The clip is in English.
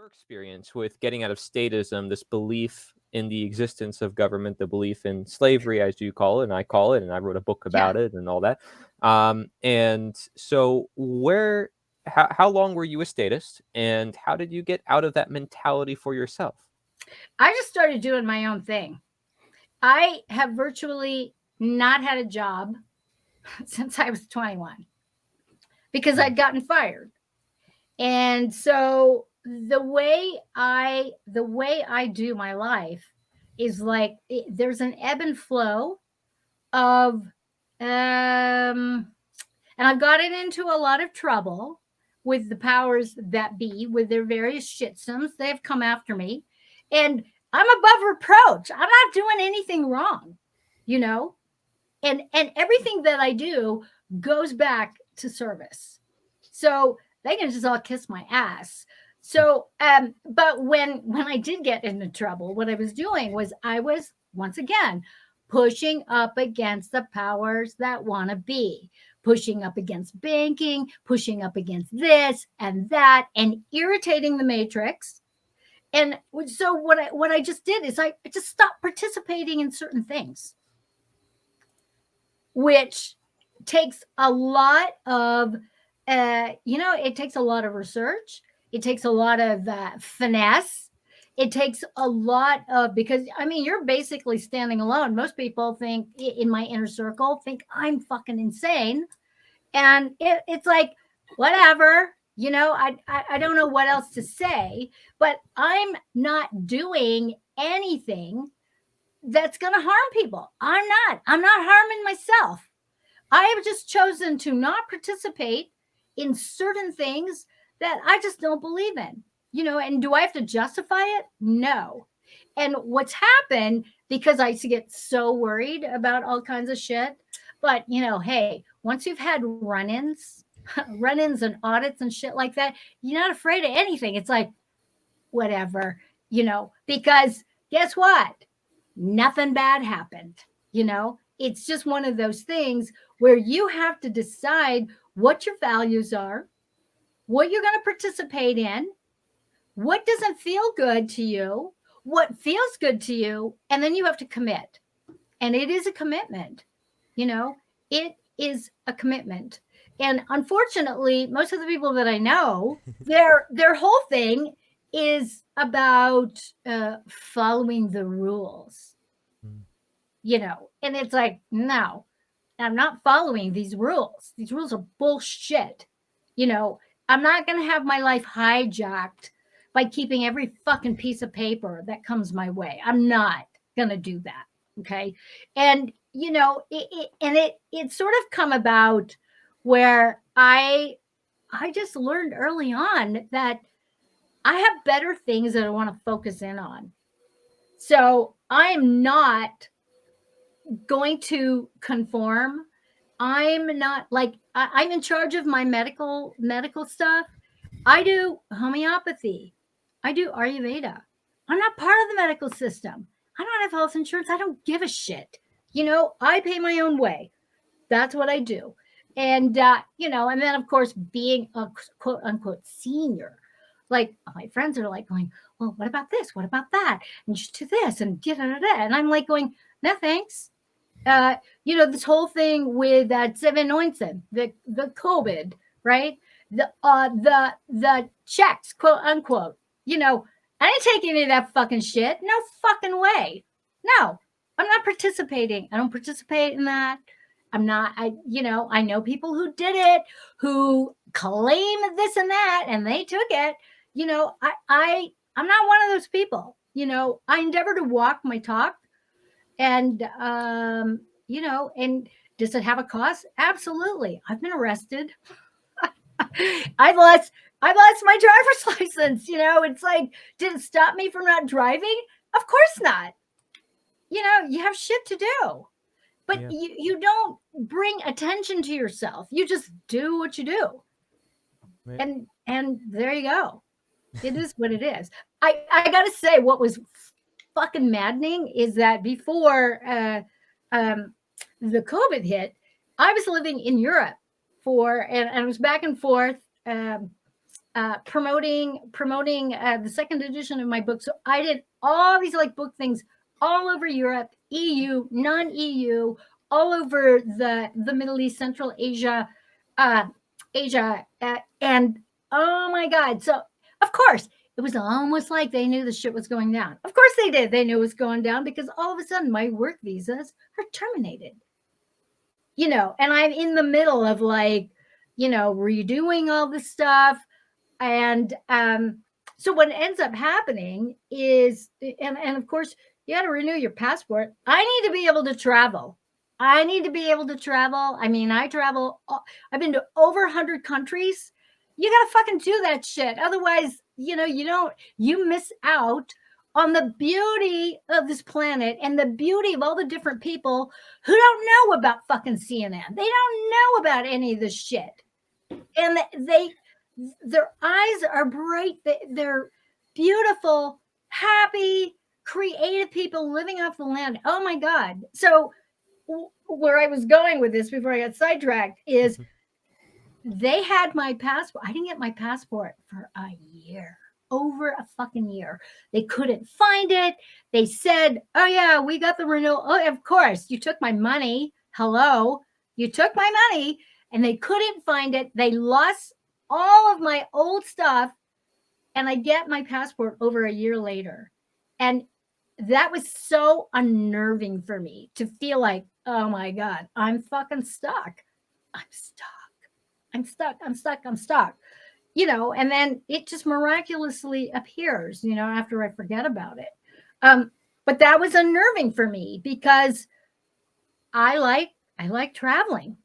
your experience with getting out of statism, this belief in the existence of government, the belief in slavery, as you call it, and I call it, and I wrote a book about it and all that. And so how long were you a statist, and how did you get out of that mentality for yourself? I just started doing my own thing. I have virtually not had a job since I was 21 because I'd gotten fired. And so the way I do my life is like there's an ebb and flow of and I've gotten into a lot of trouble with the powers that be with their various shitstoms. They have come after me, and I'm above reproach. I'm not doing anything wrong, you know? And everything that I do goes back to service. So they can just all kiss my ass. So but when I did get into trouble, what I was doing was I was once again pushing up against the powers that want to be, pushing up against banking, pushing up against this and that, and irritating the matrix. And so what I just did is I just stopped participating in certain things, which takes a lot of it takes a lot of research. It takes a lot of finesse. It takes a lot of, because I mean, you're basically standing alone. Most people think in my inner circle think I'm fucking insane, and it's like whatever. I don't know what else to say, but I'm not doing anything that's going to harm people. I'm not harming myself. I have just chosen to not participate in certain things that I just don't believe in. And do I have to justify it? No. And what's happened, because I used to get so worried about all kinds of shit, but hey, once you've had run-ins, run-ins and audits and shit like that, you're not afraid of anything. It's like whatever, because guess what? Nothing bad happened. It's just one of those things where you have to decide what your values are, what you're going to participate in, what doesn't feel good to you, what feels good to you, and then you have to commit. And it is a commitment. It is a commitment. And unfortunately, most of the people that I know, their whole thing is about following the rules. And it's like, no, I'm not following these rules. These rules are bullshit. I'm not going to have my life hijacked by keeping every fucking piece of paper that comes my way. I'm not going to do that. Okay. And, it sort of come about where I just learned early on that I have better things that I want to focus in on. So I'm not going to conform. I'm not like I'm in charge of my medical stuff. I do homeopathy. I do Ayurveda. I'm not part of the medical system. I don't have health insurance. I don't give a shit. I pay my own way. That's what I do. And and then of course being a quote unquote senior, like my friends are like going, well, what about this? What about that? And you should do this and da da da. And I'm like going, no thanks. This whole thing with that 7-19, the COVID, right? The checks, quote unquote. I didn't take any of that fucking shit. No fucking way. No, I'm not participating. I don't participate in that. I'm not. I know people who did it, who claim this and that, and they took it. I'm not one of those people. I endeavor to walk my talk. And and does it have a cost? Absolutely. I've been arrested. I've lost my driver's license. It's like, did it stop me from not driving? Of course not. You have shit to do. But you don't bring attention to yourself. You just do what you do. Right. And there you go. It is what it is. I gotta say, what was fucking maddening is that before the COVID hit, I was living in Europe and I was back and forth promoting the second edition of my book. So I did all these like book things all over Europe, EU, non-EU, all over the Middle East, Central Asia, and oh my God! So of course it was almost like they knew the shit was going down. Of course they did. They knew it was going down because all of a sudden my work visas are terminated. And I'm in the middle of like, redoing all this stuff. And so what ends up happening is, and of course, you got to renew your passport. I need to be able to travel. I need to be able to travel. I mean, I travel, I've been to over 100 countries. You got to fucking do that shit. Otherwise, you miss out on the beauty of this planet and the beauty of all the different people who don't know about fucking CNN. They don't know about any of this shit. And their eyes are bright. They're beautiful, happy, creative people living off the land. Oh my God. So where I was going with this before I got sidetracked is they had my passport. I didn't get my passport for a year, over a fucking year. They couldn't find it. They said, oh yeah, we got the renewal. Oh, of course, you took my money. Hello, you took my money. And they couldn't find it. They lost all of my old stuff. And I get my passport over a year later. And that was so unnerving for me to feel like, oh my God, I'm fucking stuck. I'm stuck. I'm stuck. I'm stuck. I'm stuck. And then it just miraculously appears, after I forget about it. But that was unnerving for me because I like traveling,